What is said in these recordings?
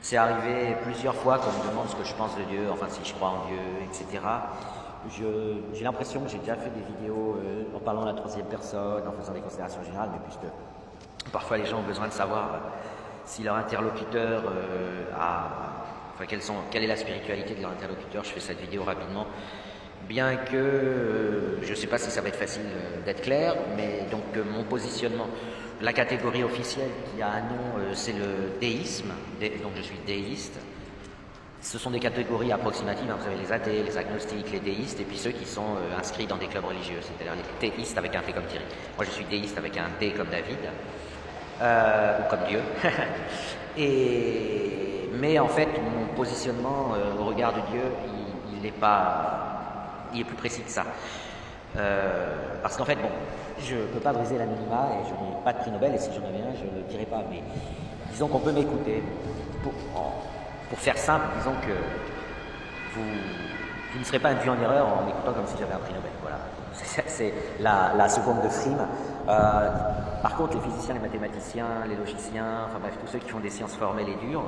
C'est arrivé plusieurs fois qu'on me demande ce que je pense de Dieu, enfin si je crois en Dieu, etc. J'ai l'impression que j'ai déjà fait des vidéos en parlant à la troisième personne, en faisant des considérations générales, mais puisque parfois les gens ont besoin de savoir si leur interlocuteur enfin quelle est la spiritualité de leur interlocuteur, je fais cette vidéo rapidement. Bien que je ne sais pas si ça va être facile d'être clair, mais donc mon positionnement, la catégorie officielle qui a un nom, c'est le déisme, donc je suis déiste. Ce sont des catégories approximatives, hein, vous avez les athées, les agnostiques, les déistes, et puis ceux qui sont inscrits dans des clubs religieux, c'est-à-dire les théistes avec un T comme Thierry. Moi je suis déiste avec un D comme David, ou comme Dieu. Mais en fait, mon positionnement au regard de Dieu, il n'est pas... Il est plus précis que ça. Parce qu'en fait, bon, je ne peux pas briser l'anonymat et je n'ai pas de prix Nobel, et si j'en avais un, je ne le dirais pas. Mais disons qu'on peut m'écouter. Pour faire simple, disons que vous ne serez pas induit en erreur en m'écoutant comme si j'avais un prix Nobel. Voilà. C'est la seconde de frime. Par contre, les physiciens, les mathématiciens, les logiciens, enfin bref, tous ceux qui font des sciences formelles et dures,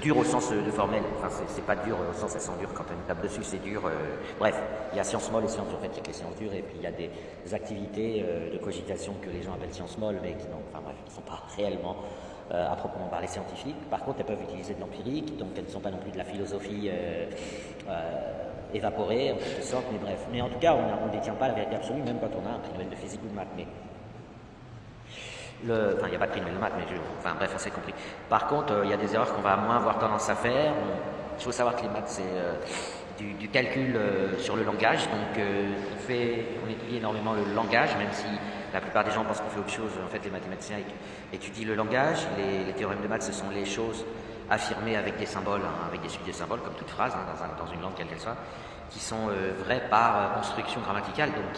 dur au sens de formel, enfin c'est pas dur au sens elles sont dures quand on tape dessus, c'est dur. Bref, il y a sciences molles et sciences dures, en fait, c'est que les sciences dures, et puis il y a des activités de cogitation que les gens appellent sciences molles, mais qui ne sont pas réellement à proprement parler scientifiques. Par contre, elles peuvent utiliser de l'empirique, donc elles ne sont pas non plus de la philosophie évaporée en quelque sorte, mais bref. Mais en tout cas, on ne détient pas la vérité absolue, même quand on a un prix Nobel de physique ou de maths. Mais enfin, il n'y a pas de prix Nobel de maths, mais enfin bref, on s'est compris. Par contre, il y a des erreurs qu'on va moins avoir tendance à faire. Il faut savoir que les maths, c'est du calcul sur le langage. Donc, on étudie énormément le langage, même si la plupart des gens pensent qu'on fait autre chose. En fait, les mathématiciens étudient le langage. Les théorèmes de maths, ce sont les choses affirmées avec des symboles, hein, avec des suites de symboles, comme toute phrase, hein, dans une langue quelle qu'elle soit, qui sont vraies par construction grammaticale, donc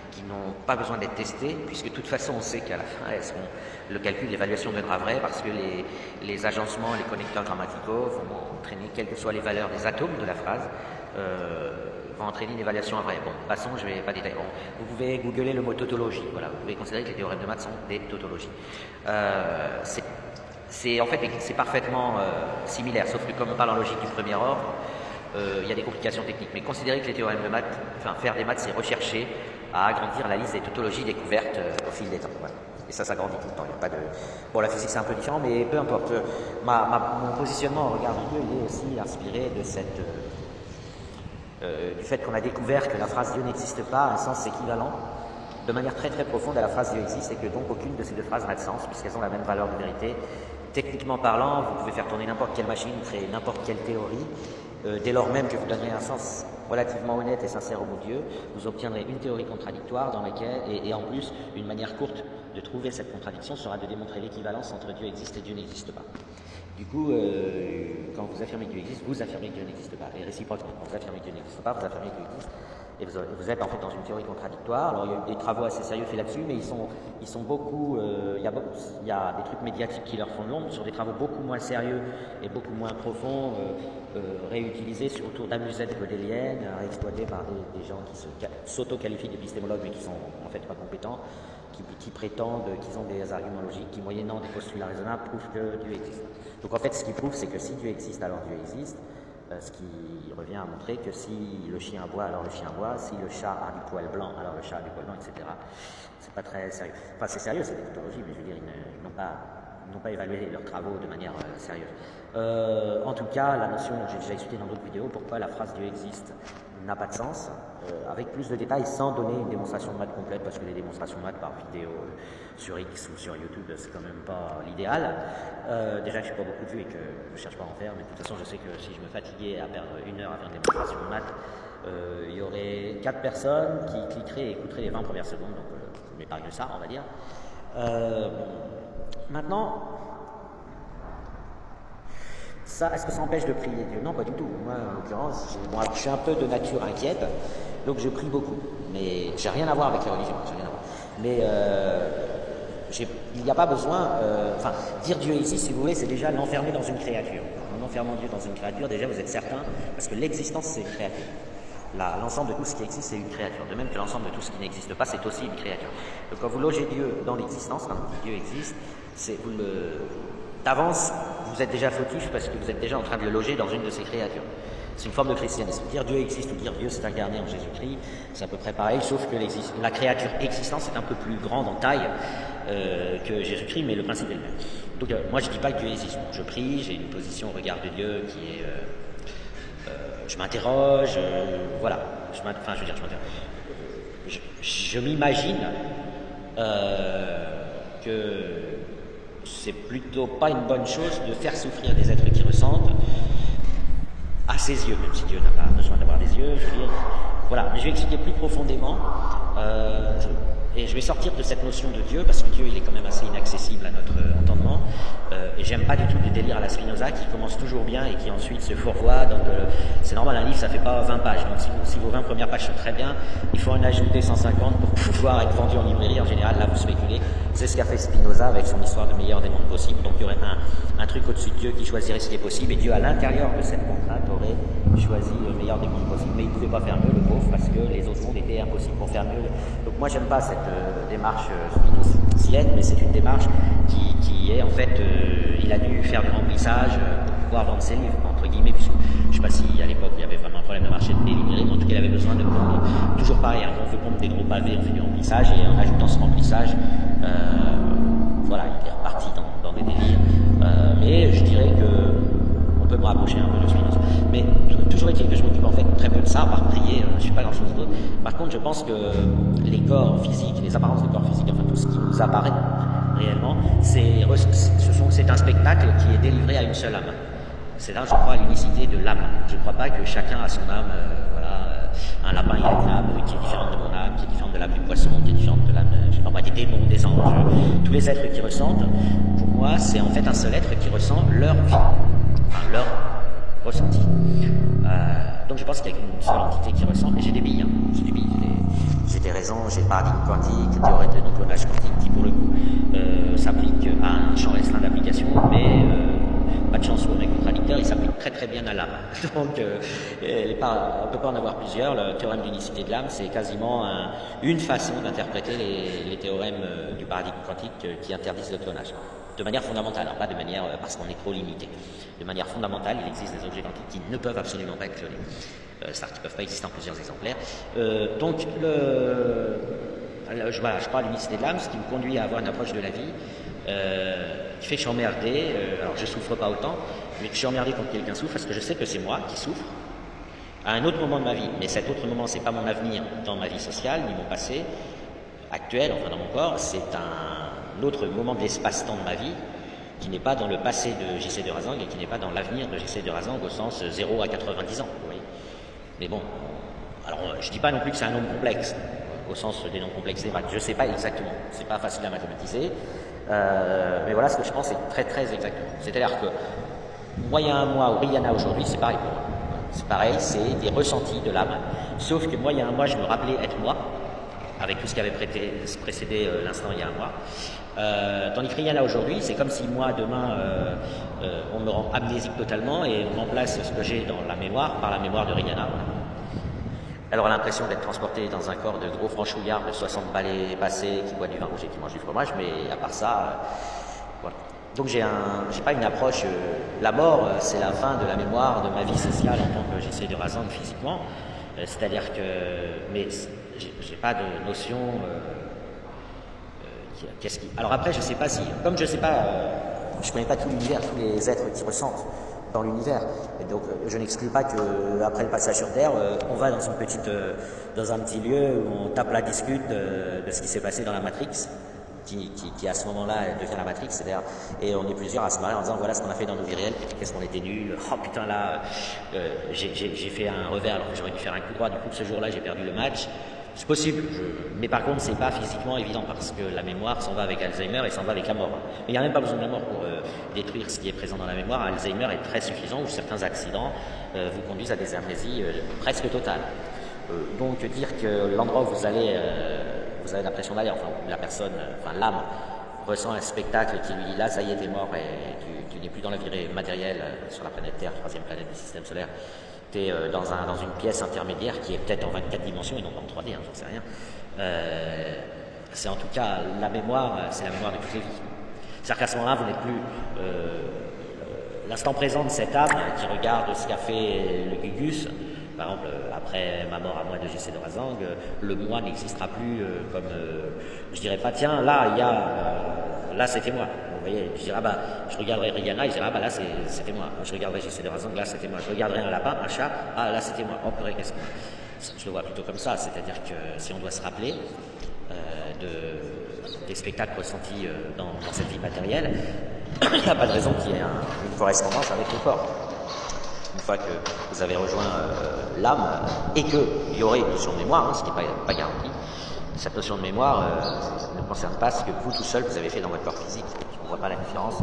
qui n'ont pas besoin d'être testées, puisque de toute façon on sait qu'à la fin le calcul, l'évaluation deviendra vrai, parce que les agencements, les connecteurs grammaticaux vont entraîner, quelles que soient les valeurs des atomes de la phrase, vont entraîner une évaluation à vrai. Bon, passons, je ne vais pas détailler. Bon, vous pouvez googler le mot tautologie, voilà, vous pouvez considérer que les théorèmes de maths sont des tautologies. En fait, c'est parfaitement similaire, sauf que comme on parle en logique du premier ordre, il y a des complications techniques. Mais considérez que les théorèmes de maths, enfin faire des maths, c'est rechercher à agrandir la liste des tautologies découvertes au fil des temps. Voilà. Et ça s'agrandit tout le temps. Il y a pas de... Bon, la physique c'est un peu différent, mais peu importe. Mon positionnement au regard de Dieu, il est aussi inspiré de du fait qu'on a découvert que la phrase Dieu n'existe pas a un sens équivalent de manière très très profonde à la phrase Dieu existe, et que donc aucune de ces deux phrases n'a de sens puisqu'elles ont la même valeur de vérité. Techniquement parlant, vous pouvez faire tourner n'importe quelle machine, créer n'importe quelle théorie. Dès lors même que vous donnerez un sens relativement honnête et sincère au mot Dieu, vous obtiendrez une théorie contradictoire dans laquelle, et en plus, une manière courte de trouver cette contradiction sera de démontrer l'équivalence entre Dieu existe et Dieu n'existe pas. Du coup, quand vous affirmez que Dieu existe, vous affirmez que Dieu n'existe pas. Et réciproquement, quand vous affirmez que Dieu n'existe pas, vous affirmez que Dieu existe. Et vous êtes en fait dans une théorie contradictoire. Alors il y a eu des travaux assez sérieux faits là-dessus, mais ils sont beaucoup. Il y a des trucs médiatiques qui leur font de l'ombre sur des travaux beaucoup moins sérieux et beaucoup moins profonds, réutilisés autour d'amusettes godéliennes, exploitées par des gens qui s'auto-qualifient d'épistémologues mais qui sont en fait pas compétents, qui prétendent qu'ils ont des arguments logiques, qui moyennant des postulats raisonnables prouvent que Dieu existe. Donc en fait, ce qui prouve, c'est que si Dieu existe, alors Dieu existe. Ce qui revient à montrer que si le chien aboie, alors le chien aboie, si le chat a du poil blanc, alors le chat a du poil blanc, etc. C'est pas très sérieux. Enfin, c'est sérieux, c'est des tautologies, mais je veux dire, ils n'ont pas évalué leurs travaux de manière sérieuse. En tout cas, la notion, j'ai déjà expliqué dans d'autres vidéos, pourquoi la phrase Dieu existe n'a pas de sens, avec plus de détails, sans donner une démonstration de maths complète, parce que les démonstrations de maths par vidéo sur X ou sur YouTube, c'est quand même pas l'idéal. Déjà que je n'ai pas beaucoup de vues et que je ne cherche pas à en faire, mais de toute façon, je sais que si je me fatiguais à perdre une heure à faire une démonstration de maths, il y aurait 4 personnes qui cliqueraient et écouteraient les 20 premières secondes, donc je m'épargne ça, on va dire. Maintenant, ça, est-ce que ça empêche de prier Dieu? Non, pas du tout. Moi, en l'occurrence, je suis un peu de nature inquiète, donc je prie beaucoup. Mais j'ai rien à voir avec les religions, j'ai rien à voir. Mais il n'y a pas besoin... Enfin, dire Dieu existe, si vous voulez, c'est déjà l'enfermer dans une créature. En enfermant Dieu dans une créature, déjà, vous êtes certain, parce que l'existence, c'est une créature. L'ensemble de tout ce qui existe, c'est une créature. De même que l'ensemble de tout ce qui n'existe pas, c'est aussi une créature. Donc quand vous logez Dieu dans l'existence, quand Dieu existe, d'avance, vous vous êtes déjà fautif parce que vous êtes déjà en train de le loger dans une de ces créatures. C'est une forme de christianisme. Dire Dieu existe ou dire Dieu s'est incarné en Jésus-Christ, c'est à peu près pareil, sauf que la créature existence est un peu plus grande en taille que Jésus-Christ, mais le principe est le même. Donc moi je ne dis pas que Dieu existe. Je prie, j'ai une position au regard de Dieu qui est... je m'interroge, voilà. Je m'imagine que c'est plutôt pas une bonne chose de faire souffrir des êtres qui ressentent à ses yeux, même si Dieu n'a pas besoin d'avoir des yeux, je veux dire. Voilà, mais je vais expliquer plus profondément et je vais sortir de cette notion de Dieu parce que Dieu il est quand même assez inaccessible à notre entendement et j'aime pas du tout le délire à la Spinoza qui commence toujours bien et qui ensuite se fourvoie dans de... C'est normal, un livre ça fait pas 20 pages, donc si vos 20 premières pages sont très bien, il faut en ajouter 150 pour pouvoir être vendu en librairie. En général, là vous spéculez, c'est ce qu'a fait Spinoza avec son histoire de meilleur des mondes possibles. Donc il y aurait un truc au-dessus de Dieu qui choisirait ce qui est possible et Dieu à l'intérieur de cette contrainte aurait choisi le meilleur des mondes possibles, mais il ne pouvait pas faire mieux, le pauvre, parce que les autres mondes étaient impossibles pour faire mieux. Donc moi j'aime pas cette démarche spinozienne, mais c'est une démarche qui est en fait, il a dû faire du remplissage pour pouvoir vendre ses livres, entre guillemets, puisque je sais pas si à l'époque il y avait vraiment un problème de marché de librairies, mais en tout cas il avait besoin de prendre, toujours pareil, hein, quand on veut prendre des gros pavés, on fait du remplissage, et en ajoutant ce remplissage, voilà, il est reparti dans des délires, mais je dirais que on peut me rapprocher un peu de Spinoza. Mais toujours est-il que je m'occupe en fait très peu de ça, par prier, je ne suis pas grand-chose d'autre. Par contre, je pense que les corps physiques, les apparences de corps physiques, enfin tout ce qui nous apparaît réellement, c'est un spectacle qui est délivré à une seule âme. C'est là, je crois, l'unicité de l'âme. Je ne crois pas que chacun a son âme, un lapin il a une âme qui est différente de mon âme, qui est différente de l'âme du poisson, qui est différente de l'âme, je sais pas, des démons, des anges. Tous les êtres qui ressentent, pour moi, c'est en fait un seul être qui ressent leur vie, enfin leur ressenti. Donc je pense qu'il y a une seule entité qui ressent, et j'ai des billes, j'ai des raisons, j'ai le paradigme quantique, le théorème de non-clonage quantique qui pour le coup s'applique à un champ restreint d'application, mais pas de chance pour mes contradicteurs, il s'applique très très bien à l'âme. Donc on ne peut pas en avoir plusieurs. Le théorème d'unicité de l'âme, c'est quasiment une façon d'interpréter les théorèmes du paradigme quantique qui interdisent le clonage. De manière fondamentale, alors pas de manière parce qu'on est trop limité. De manière fondamentale, il existe des objets quantiques qui ne peuvent absolument pas être clonés. C'est-à-dire qu'ils ne peuvent pas exister en plusieurs exemplaires. Donc, voilà, je parle de l'unicité de l'âme, ce qui me conduit à avoir une approche de la vie qui fait que je suis emmerdé. Alors, je ne souffre pas autant, mais je suis emmerdé quand quelqu'un souffre parce que je sais que c'est moi qui souffre à un autre moment de ma vie. Mais cet autre moment, ce n'est pas mon avenir dans ma vie sociale, ni mon passé actuel, enfin dans mon corps, c'est un autre moment de l'espace-temps de ma vie qui n'est pas dans le passé de J.C. de Razang et qui n'est pas dans l'avenir de J.C. de Razang au sens 0 à 90 ans, vous voyez. Mais bon, alors je ne dis pas non plus que c'est un nombre complexe, au sens des nombres complexes des maths, je ne sais pas exactement, c'est pas facile à mathématiser, mais voilà ce que je pense c'est très très exactement. C'est-à-dire que moi il y a un mois ou Rihanna aujourd'hui, c'est pareil pour moi. C'est pareil, c'est des ressentis de l'âme, sauf que moi il y a un mois je me rappelais être moi, avec tout ce qui avait précédé l'instant il y a un mois. Tandis que Rihanna aujourd'hui, c'est comme si moi, demain, on me rend amnésique totalement et on remplace ce que j'ai dans la mémoire par la mémoire de Rihanna. Voilà. Elle aura l'impression d'être transportée dans un corps de gros franchouillard de 60 balais passés, qui boit du vin rouge et qui mange du fromage, mais à part ça, voilà. Donc j'ai pas une approche, la mort, c'est la fin de la mémoire de ma vie sociale en tant que j'essaie de Razang physiquement, c'est-à-dire que, mais j'ai pas de notion, alors après, je sais pas si, comme je sais pas, je connais pas tout l'univers, tous les êtres qui ressentent dans l'univers. Et donc, je n'exclus pas que après le passage sur Terre, on va dans un petit lieu où on tape la discute de ce qui s'est passé dans la Matrix, qui à ce moment-là devient la Matrix, c'est-à-dire, et on est plusieurs à se marrer en disant voilà ce qu'on a fait dans nos vies réelles, qu'est-ce qu'on était nuls, oh putain là, j'ai fait un revers alors que j'aurais dû faire un coup droit, du coup ce jour-là j'ai perdu le match. C'est possible, mais par contre c'est pas physiquement évident parce que la mémoire s'en va avec Alzheimer et s'en va avec la mort. Mais il n'y a même pas besoin de la mort pour détruire ce qui est présent dans la mémoire. Alzheimer est très suffisant ou certains accidents vous conduisent à des amnésies presque totales. Donc dire que l'endroit où vous avez l'impression d'aller, enfin la personne, enfin l'âme ressent un spectacle qui lui dit là ça y est t'es mort et tu n'es plus dans la vie matérielle sur la planète Terre, troisième planète du système solaire. Tu es dans une pièce intermédiaire qui est peut-être en 24 dimensions et non pas en 3D, j'en sais rien. C'est en tout cas la mémoire, c'est la mémoire de toutes les vies. C'est-à-dire qu'à ce moment-là, vous n'êtes plus l'instant présent de cette âme qui regarde ce qu'a fait le Gugus. Par exemple, après ma mort à moi de J.C. de Razang, le moi n'existera plus comme... je dirais pas, tiens, là, il y a... là, c'était moi. Vous voyez, je dirais, ah bah, je regarderai Rihanna, et je dirais, ah bah là, c'était moi. Je regarderai J.C. de Razang, là, c'était moi. Je regarderai un lapin, un chat, ah là, c'était moi. Oh purée, qu'est-ce que... Je le vois plutôt comme ça, c'est-à-dire que si on doit se rappeler des spectacles ressentis dans cette vie matérielle, il n'y a pas de raison qu'il y ait une correspondance avec le corps. Une fois que vous avez rejoint l'âme et qu'il y aurait une notion de mémoire, hein, ce qui n'est pas garanti, cette notion de mémoire ne concerne pas ce que vous tout seul vous avez fait dans votre corps physique. On ne voit pas la différence.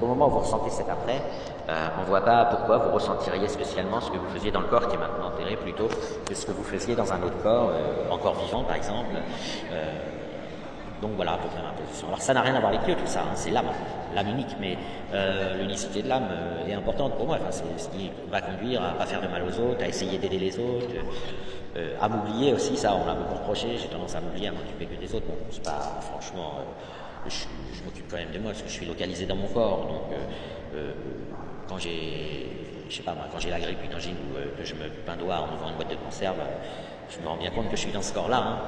Au moment où vous ressentez cet après, on ne voit pas pourquoi vous ressentiriez spécialement ce que vous faisiez dans le corps qui est maintenant enterré plutôt que ce que vous faisiez dans un autre corps, encore vivant par exemple. Donc voilà pour faire ma position. Alors ça n'a rien à voir avec Dieu tout ça, hein, c'est l'âme unique, mais l'unicité de l'âme est importante pour moi. Enfin, c'est ce qui va conduire à ne pas faire de mal aux autres, à essayer d'aider les autres, à m'oublier aussi, ça on m'a beaucoup reproché, j'ai tendance à m'oublier, à m'occuper que des autres. Bon, c'est pas franchement, je m'occupe quand même de moi parce que je suis localisé dans mon corps, donc quand quand j'ai la grippe, une angine ou que je me coupe un doigt en ouvrant une boîte de conserve, je me rends bien compte que je suis dans ce corps-là. Hein.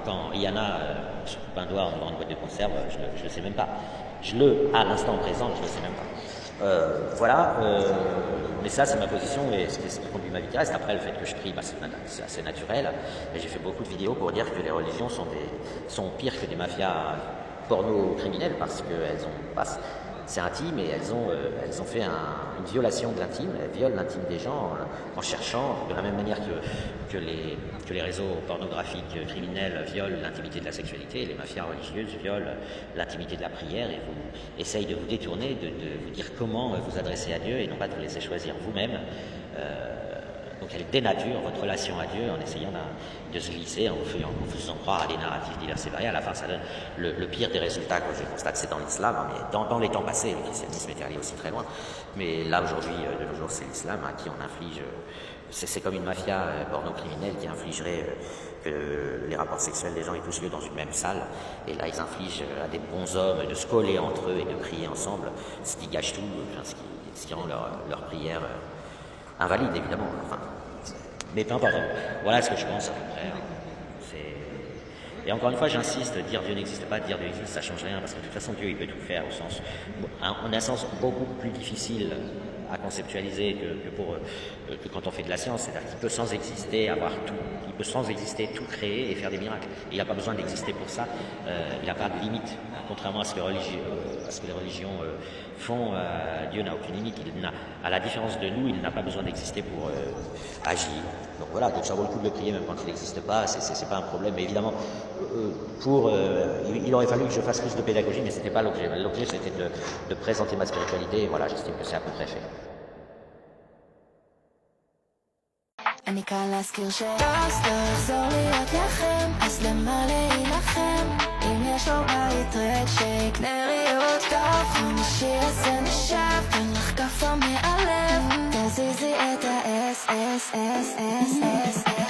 Quand Rihanna se coupe un doigt en ouvrant une boîte de conserve, je ne le sais même pas. À l'instant présent, je ne le sais même pas. Voilà, mais ça c'est ma position et c'est ce qui conduit ma vie terrestre. Après le fait que je prie, c'est assez naturel. Et j'ai fait beaucoup de vidéos pour dire que les religions sont pires que des mafias porno-criminelles parce qu'elles ont... c'est intime et elles ont fait une violation de l'intime, elles violent l'intime des gens en cherchant, de la même manière que les réseaux pornographiques criminels violent l'intimité de la sexualité, les mafias religieuses violent l'intimité de la prière et essayent de vous détourner, de vous dire comment vous adresser à Dieu et non pas de vous laisser choisir vous-même. Donc elle dénature votre relation à Dieu en essayant de se glisser, en vous faisant croire à des narratifs divers et variés. À la fin, ça donne le pire des résultats que je constate, c'est dans l'islam. Hein, mais dans les temps passés, le christianisme était allé aussi très loin. Mais là, aujourd'hui, de nos jours, c'est l'islam à qui on inflige... c'est comme une mafia porno-criminelle qui infligerait que les rapports sexuels des gens aient tous lieu dans une même salle. Et là, ils infligent à des bons hommes de se coller entre eux et de prier ensemble, ce qui gâche tout, ce qui rend leur prière... invalide évidemment, enfin, mais peu importe. Voilà ce que je pense à peu près. Et encore une fois, j'insiste, dire Dieu n'existe pas, dire Dieu existe, ça change rien, parce que de toute façon Dieu il peut tout faire, en un sens beaucoup plus difficile à conceptualiser que quand on fait de la science, c'est-à-dire qu'il peut sans exister avoir tout, il peut sans exister tout créer et faire des miracles. Et il n'a pas besoin d'exister pour ça, il n'a pas de limite, contrairement à ce que les religions font. Dieu n'a aucune limite, à la différence de nous, il n'a pas besoin d'exister pour agir. Donc voilà, donc ça vaut le coup de le prier même quand il n'existe pas, c'est pas un problème. Mais évidemment, il aurait fallu que je fasse plus de pédagogie, mais c'était pas l'objet. L'objet c'était de présenter ma spiritualité, et voilà, j'estime que c'est à peu près fait. אני כאן להזכיר שתחזור להיות לכם, אז למה להילחם? אם יש לו בית ריק שיקנה ריהוט טוב, ומשאיר זה נשב, תן לך כפה מהלב, תזיזי את ה-S, S, S, S, S, S